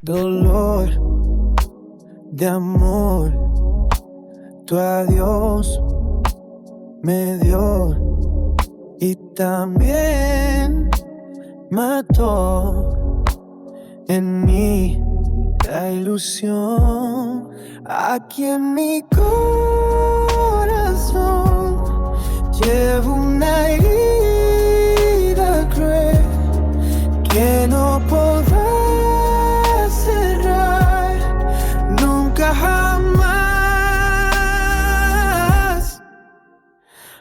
dolor de amor. Tu adiós me dio y también mató en mí la ilusión. Aquí en mi corazón llevo una herida cruel que no podrá cerrar nunca jamás.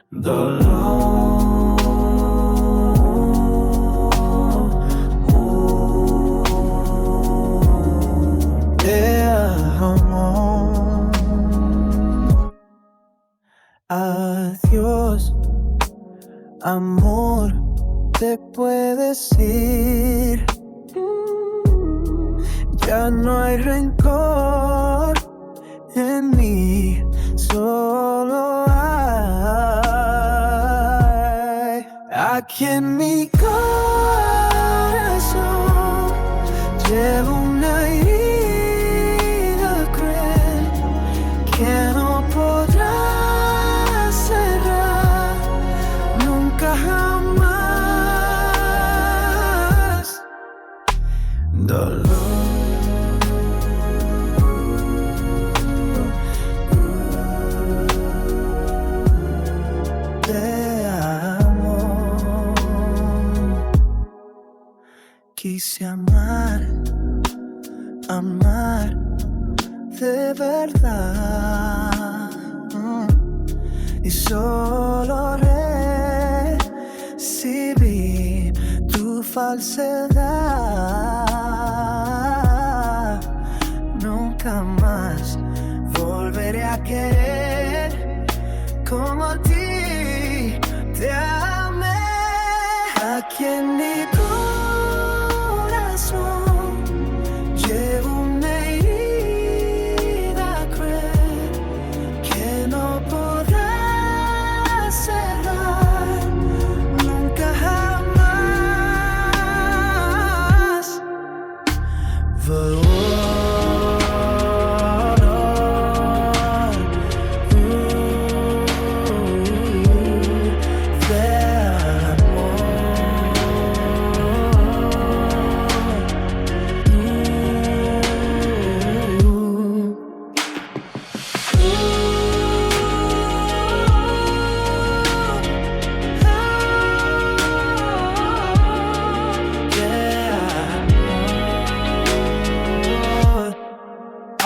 Dolor de amor. Adiós, amor, te puedes ir. Ya no hay rencor en mí, solo hay aquí en mi corazón llevo una herida cruel que no podrá cerrar nunca jamás. Dolor de amor. Quise amar, amar de verdad, y solo recibí tu falsedad. Nunca más volveré a querer como a ti te amé. Aquí en mi corazón llevo una herida cruel que no podrá cerrar nunca jamás.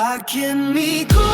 Aquí en mi corazón